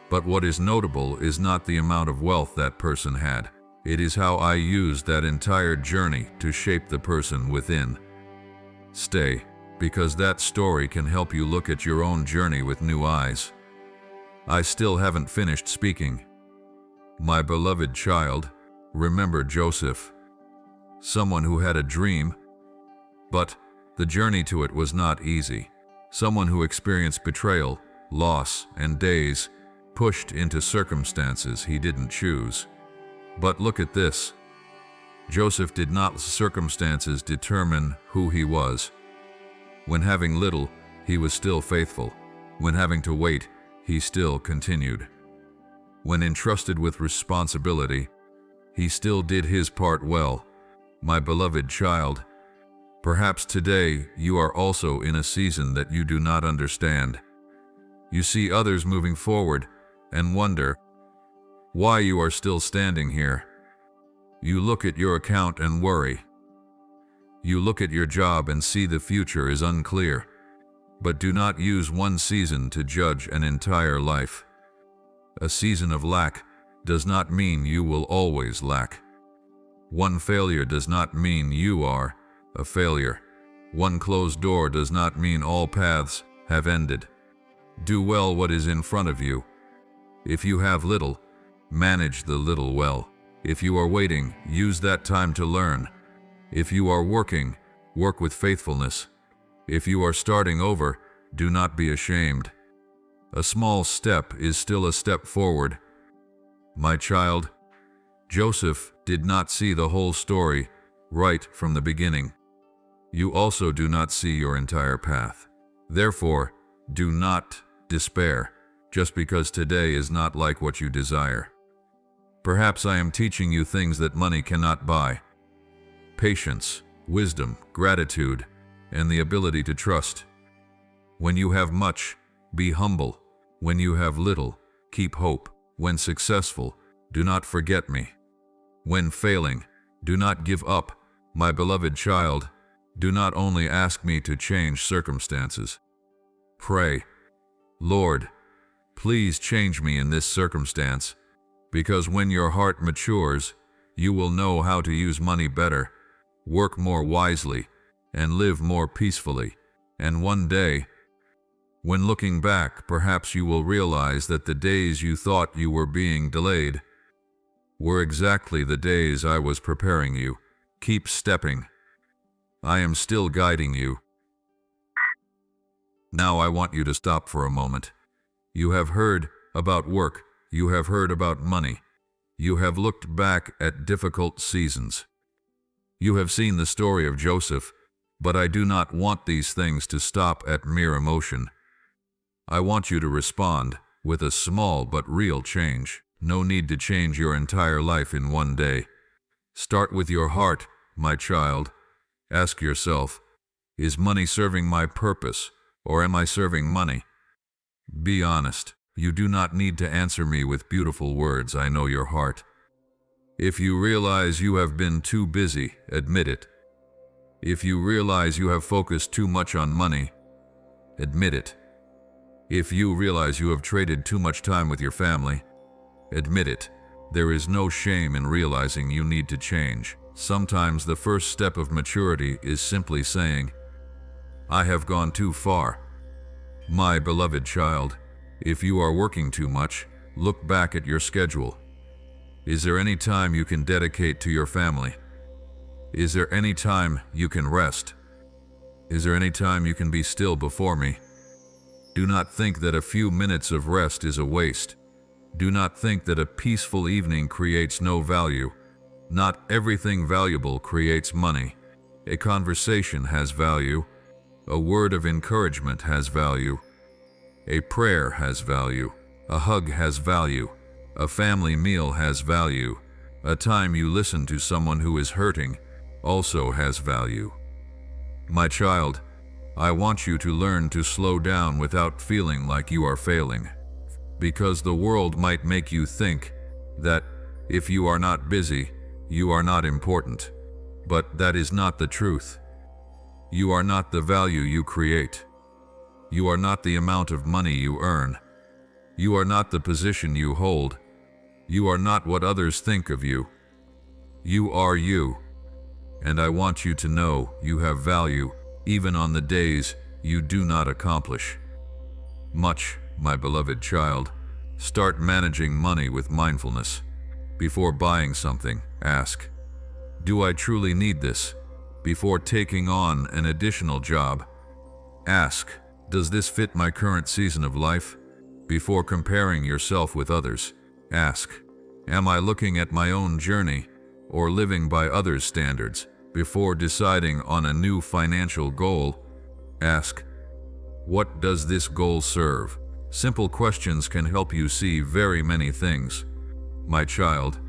But what is notable is not the amount of wealth that person had. It is how I used that entire journey to shape the person within. Stay, because that story can help you look at your own journey with new eyes. I still haven't finished speaking. My beloved child, remember Joseph, someone who had a dream, but the journey to it was not easy. Someone who experienced betrayal, loss, and days pushed into circumstances he didn't choose. But look at this. Joseph did not let circumstances determine who he was. When having little, he was still faithful. When having to wait, he still continued. When entrusted with responsibility, he still did his part well. My beloved child, perhaps today you are also in a season that you do not understand. You see others moving forward and wonder why you are still standing here. You look at your account and worry. You look at your job and see the future is unclear. But do not use one season to judge an entire life. A season of lack does not mean you will always lack. One failure does not mean you are a failure. One closed door does not mean all paths have ended. Do well what is in front of you. If you have little, manage the little well. If you are waiting, use that time to learn. If you are working, work with faithfulness. If you are starting over, do not be ashamed. A small step is still a step forward. My child, Joseph did not see the whole story right from the beginning. You also do not see your entire path. Therefore, do not despair, just because today is not like what you desire. Perhaps I am teaching you things that money cannot buy. Patience, wisdom, gratitude, and the ability to trust. When you have much, be humble. When you have little, keep hope. When successful, do not forget me. When failing, do not give up. My beloved child, do not only ask me to change circumstances. Pray, Lord, please change me in this circumstance, because when your heart matures, you will know how to use money better, work more wisely, and live more peacefully. And one day, when looking back, perhaps you will realize that the days you thought you were being delayed were exactly the days I was preparing you Keep stepping. I am still guiding you. Now I want you to stop for a moment. You have heard about work. You have heard about money. You have looked back at difficult seasons. You have seen the story of Joseph, but I do not want these things to stop at mere emotion. I want you to respond with a small but real change. No need to change your entire life in one day. Start with your heart, my child. Ask yourself, is money serving my purpose, or am I serving money? Be honest. You do not need to answer me with beautiful words. I know your heart. If you realize you have been too busy, admit it. If you realize you have focused too much on money, admit it. If you realize you have traded too much time with your family, admit it. There is no shame in realizing you need to change. Sometimes the first step of maturity is simply saying, I have gone too far. My beloved child, if you are working too much, look back at your schedule. Is there any time you can dedicate to your family? Is there any time you can rest? Is there any time you can be still before me? Do not think that a few minutes of rest is a waste. Do not think that a peaceful evening creates no value. Not everything valuable creates money. A conversation has value. A word of encouragement has value. A prayer has value. A hug has value. A family meal has value. A time you listen to someone who is hurting also has value. My child, I want you to learn to slow down without feeling like you are failing. Because the world might make you think that if you are not busy, you are not important. But that is not the truth. You are not the value you create. You are not the amount of money you earn. You are not the position you hold. You are not what others think of you. You are you. And I want you to know you have value even on the days you do not accomplish much, my beloved child. Start managing money with mindfulness. Before buying something, ask, do I truly need this? Before taking on an additional job, ask, does this fit my current season of life? Before comparing yourself with others, ask, am I looking at my own journey or living by others' standards? Before deciding on a new financial goal, ask, what does this goal serve? Simple questions can help you see very many things. My child,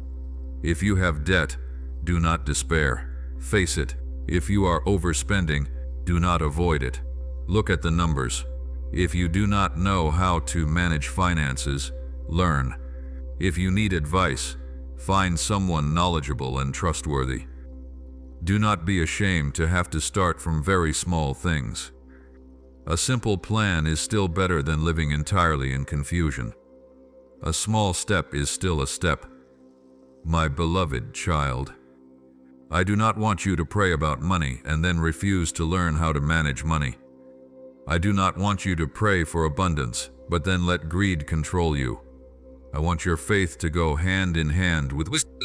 if you have debt, do not despair. Face it. If you are overspending, do not avoid it. Look at the numbers. If you do not know how to manage finances, learn. If you need advice, find someone knowledgeable and trustworthy. Do not be ashamed to have to start from very small things. A simple plan is still better than living entirely in confusion. A small step is still a step. My beloved child, I do not want you to pray about money and then refuse to learn how to manage money. I do not want you to pray for abundance, but then let greed control you. I want your faith to go hand in hand with wisdom.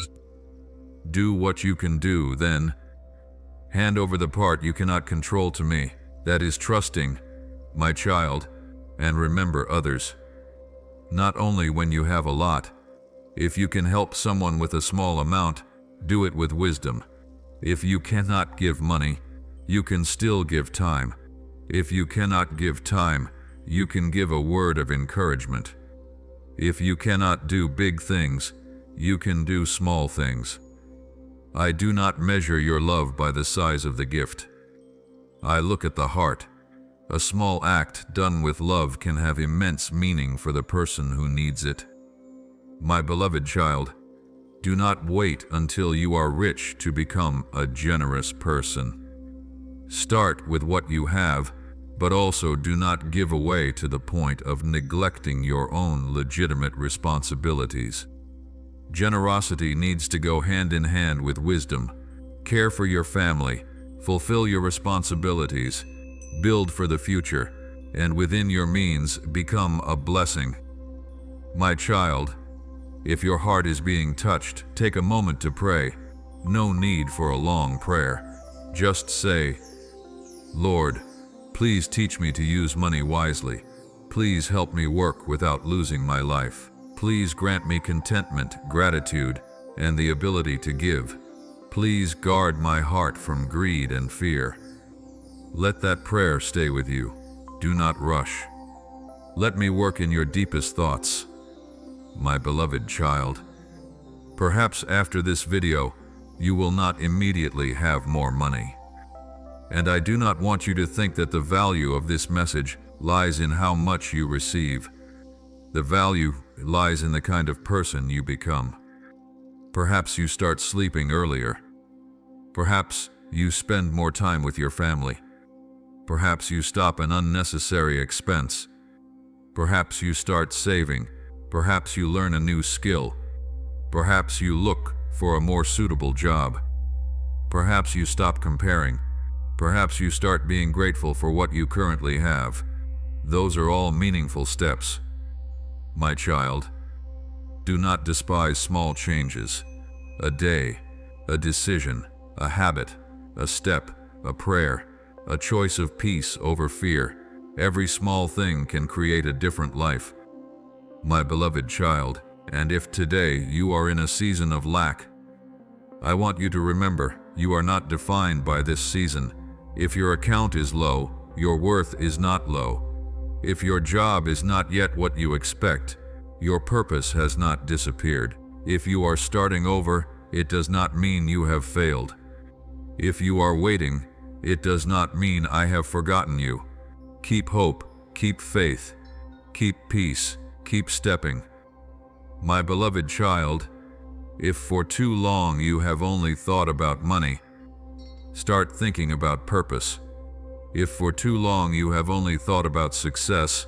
Do what you can do, then hand over the part you cannot control to me. That is trusting, my child, and remember others. Not only when you have a lot. If you can help someone with a small amount, do it with wisdom. If you cannot give money, you can still give time. If you cannot give time, you can give a word of encouragement. If you cannot do big things, you can do small things. I do not measure your love by the size of the gift. I look at the heart. A small act done with love can have immense meaning for the person who needs it. My beloved child, do not wait until you are rich to become a generous person. Start with what you have, but also do not give away to the point of neglecting your own legitimate responsibilities. Generosity needs to go hand in hand with wisdom. Care for your family, fulfill your responsibilities, build for the future, and within your means become a blessing. My child, if your heart is being touched, take a moment to pray. No need for a long prayer. Just say, Lord, please teach me to use money wisely. Please help me work without losing my life. Please grant me contentment, gratitude, and the ability to give. Please guard my heart from greed and fear. Let that prayer stay with you. Do not rush. Let me work in your deepest thoughts. My beloved child, perhaps after this video, you will not immediately have more money. And I do not want you to think that the value of this message lies in how much you receive. The value lies in the kind of person you become. Perhaps you start sleeping earlier. Perhaps you spend more time with your family. Perhaps you stop an unnecessary expense. Perhaps you start saving. Perhaps you learn a new skill. Perhaps you look for a more suitable job. Perhaps you stop comparing. Perhaps you start being grateful for what you currently have. Those are all meaningful steps. My child, do not despise small changes. A day, a decision, a habit, a step, a prayer, a choice of peace over fear. Every small thing can create a different life. My beloved child, and if today you are in a season of lack, I want you to remember you are not defined by this season. If your account is low, your worth is not low. If your job is not yet what you expect, your purpose has not disappeared. If you are starting over, it does not mean you have failed. If you are waiting, it does not mean I have forgotten you. Keep hope, keep faith, keep peace, keep stepping. My beloved child, if for too long you have only thought about money, start thinking about purpose. If for too long you have only thought about success,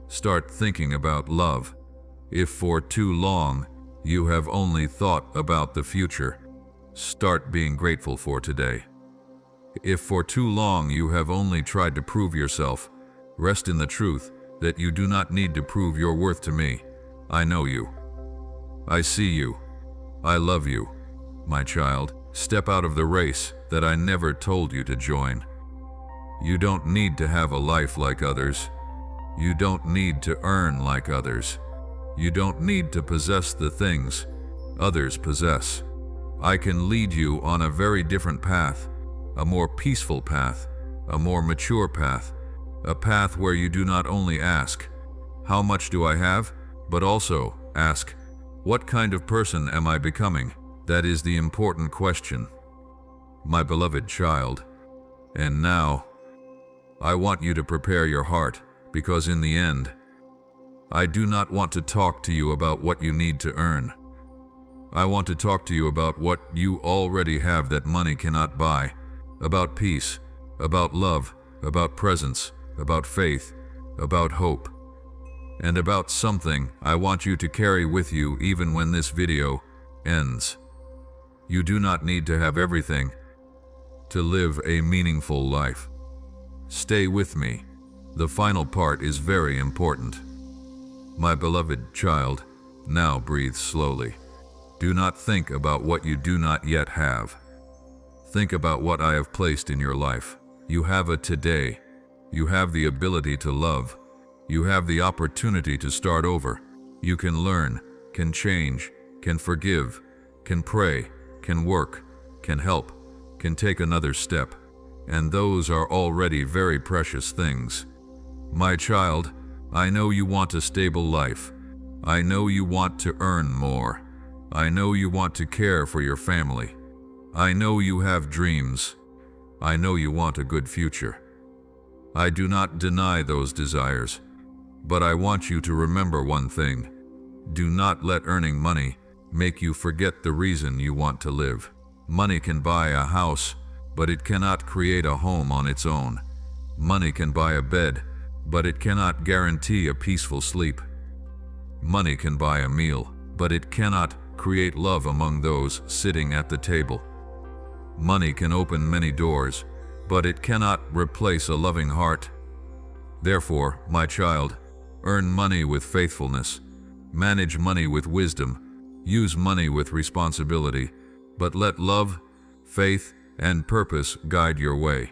start thinking about love. If for too long you have only thought about the future, start being grateful for today. If for too long you have only tried to prove yourself, rest in the truth that you do not need to prove your worth to me. I know you. I see you. I love you. My child, step out of the race that I never told you to join. You don't need to have a life like others. You don't need to earn like others. You don't need to possess the things others possess. I can lead you on a very different path, a more peaceful path, a more mature path, a path where you do not only ask, how much do I have, but also ask, what kind of person am I becoming? That is the important question, my beloved child. And now, I want you to prepare your heart, because in the end, I do not want to talk to you about what you need to earn. I want to talk to you about what you already have that money cannot buy, about peace, about love, about presence, about faith, about hope, and about something I want you to carry with you even when this video ends. You do not need to have everything to live a meaningful life. Stay with me. The final part is very important. My beloved child, now breathe slowly. Do not think about what you do not yet have. Think about what I have placed in your life. You have a today. You have the ability to love. You have the opportunity to start over. You can learn, can change, can forgive, can pray, can work, can help, can take another step. And those are already very precious things. My child, I know you want a stable life. I know you want to earn more. I know you want to care for your family. I know you have dreams. I know you want a good future. I do not deny those desires, but I want you to remember one thing. Do not let earning money make you forget the reason you want to live. Money can buy a house, but it cannot create a home on its own. Money can buy a bed, but it cannot guarantee a peaceful sleep. Money can buy a meal, but it cannot create love among those sitting at the table. Money can open many doors, but it cannot replace a loving heart. Therefore, my child, earn money with faithfulness, manage money with wisdom, use money with responsibility, but let love, faith, and purpose guide your way.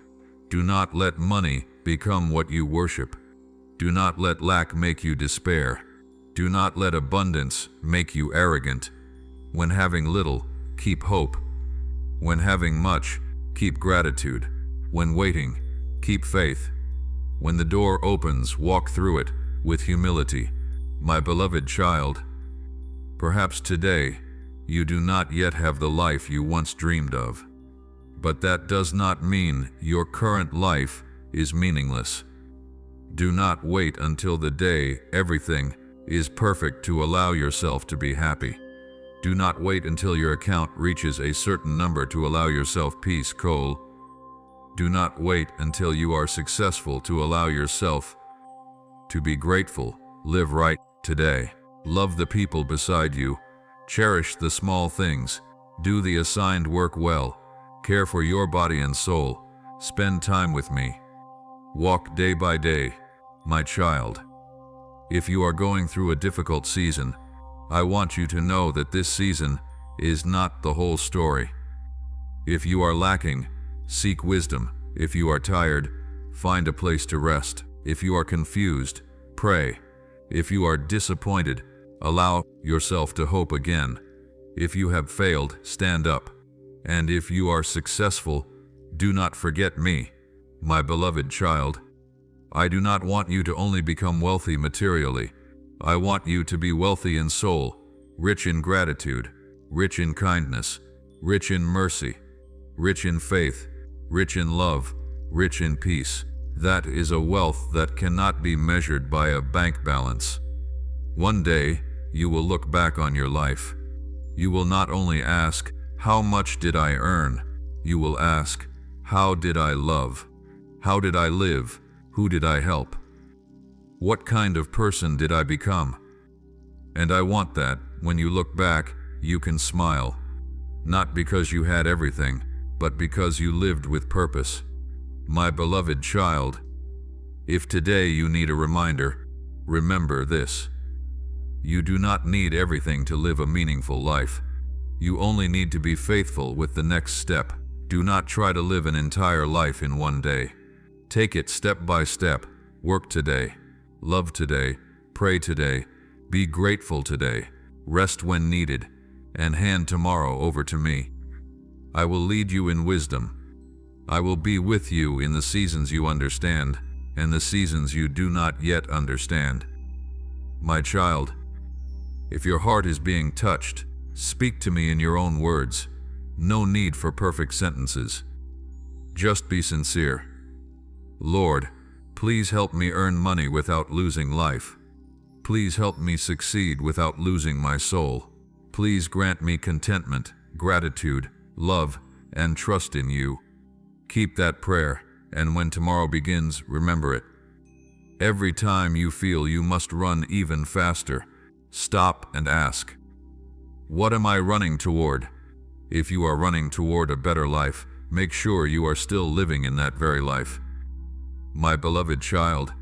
Do not let money become what you worship. Do not let lack make you despair. Do not let abundance make you arrogant. When having little, keep hope. When having much, keep gratitude. When waiting, keep faith. When the door opens, walk through it with humility. My beloved child, perhaps today you do not yet have the life you once dreamed of, but that does not mean your current life is meaningless. Do not wait until the day everything is perfect to allow yourself to be happy. Do not wait until your account reaches a certain number to allow yourself peace, Cole. Do not wait until you are successful to allow yourself to be grateful. Live right today. Love the people beside you. Cherish the small things. Do the assigned work well. Care for your body and soul. Spend time with me. Walk day by day, my child. If you are going through a difficult season, I want you to know that this season is not the whole story. If you are lacking, seek wisdom. If you are tired, find a place to rest. If you are confused, pray. If you are disappointed, allow yourself to hope again. If you have failed, stand up. And if you are successful, do not forget me, my beloved child. I do not want you to only become wealthy materially. I want you to be wealthy in soul, rich in gratitude, rich in kindness, rich in mercy, rich in faith, rich in love, rich in peace. That is a wealth that cannot be measured by a bank balance. One day, you will look back on your life. You will not only ask, "How much did I earn?" You will ask, "How did I love? How did I live? Who did I help? What kind of person did I become?" And I want that, when you look back, you can smile. Not because you had everything, but because you lived with purpose. My beloved child, if today you need a reminder, remember this. You do not need everything to live a meaningful life. You only need to be faithful with the next step. Do not try to live an entire life in one day. Take it step by step. Work today. Love today. Pray today. Be grateful today. Rest when needed. And hand tomorrow over to me. I will lead you in wisdom. I will be with you in the seasons you understand and the seasons you do not yet understand. My child, if your heart is being touched, speak to me in your own words. No need for perfect sentences. Just be sincere. Lord, please help me earn money without losing life. Please help me succeed without losing my soul. Please grant me contentment, gratitude, love, and trust in you. Keep that prayer, and when tomorrow begins, remember it. Every time you feel you must run even faster, stop and ask, "What am I running toward?" If you are running toward a better life, make sure you are still living in that very life. My beloved child,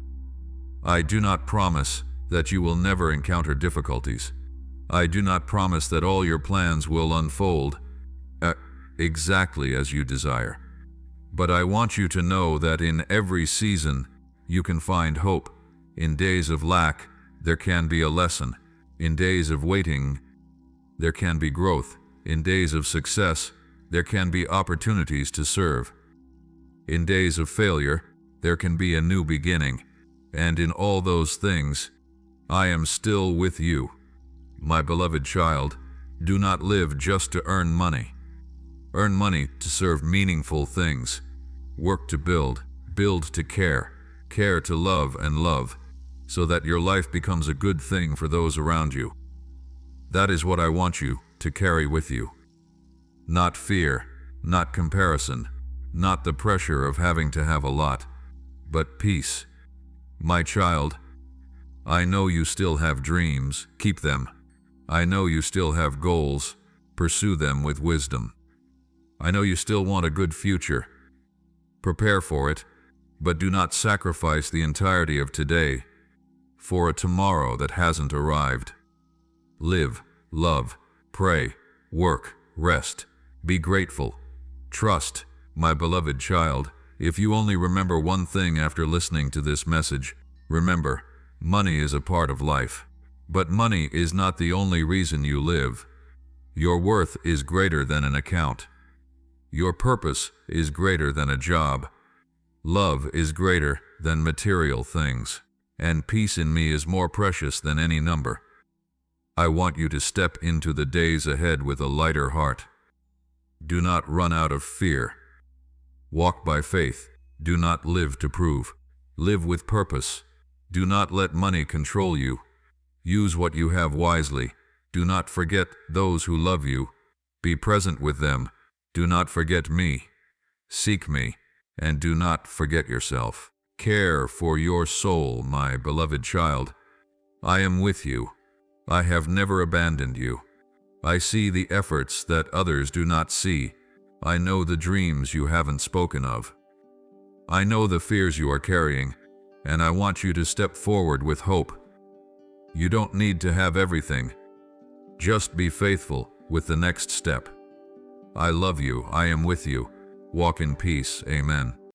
I do not promise that you will never encounter difficulties. I do not promise that all your plans will unfold exactly as you desire. But I want you to know that in every season, you can find hope. In days of lack, there can be a lesson. In days of waiting, there can be growth. In days of success, there can be opportunities to serve. In days of failure, there can be a new beginning. And in all those things, I am still with you. My beloved child, do not live just to earn money. Earn money to serve meaningful things. Work to build, build to care, care to love and love, so that your life becomes a good thing for those around you. That is what I want you to carry with you. Not fear, not comparison, not the pressure of having to have a lot, but peace. My child, I know you still have dreams, keep them. I know you still have goals, pursue them with wisdom. I know you still want a good future. Prepare for it, but do not sacrifice the entirety of today for a tomorrow that hasn't arrived. Live, love, pray, work, rest, Be grateful. Trust, my beloved child. If you only remember one thing after listening to this message, remember, money is a part of life. But money is not the only reason you live. Your worth is greater than an account. Your purpose is greater than a job. Love is greater than material things. And peace in me is more precious than any number. I want you to step into the days ahead with a lighter heart. Do not run out of fear. Walk by faith. Do not live to prove. Live with purpose. Do not let money control you. Use what you have wisely. Do not forget those who love you. Be present with them. Do not forget me. Seek me, and do not forget yourself. Care for your soul, my beloved child. I am with you. I have never abandoned you. I see the efforts that others do not see. I know the dreams you haven't spoken of. I know the fears you are carrying, and I want you to step forward with hope. You don't need to have everything. Just be faithful with the next step. I love you. I am with you. Walk in peace. Amen.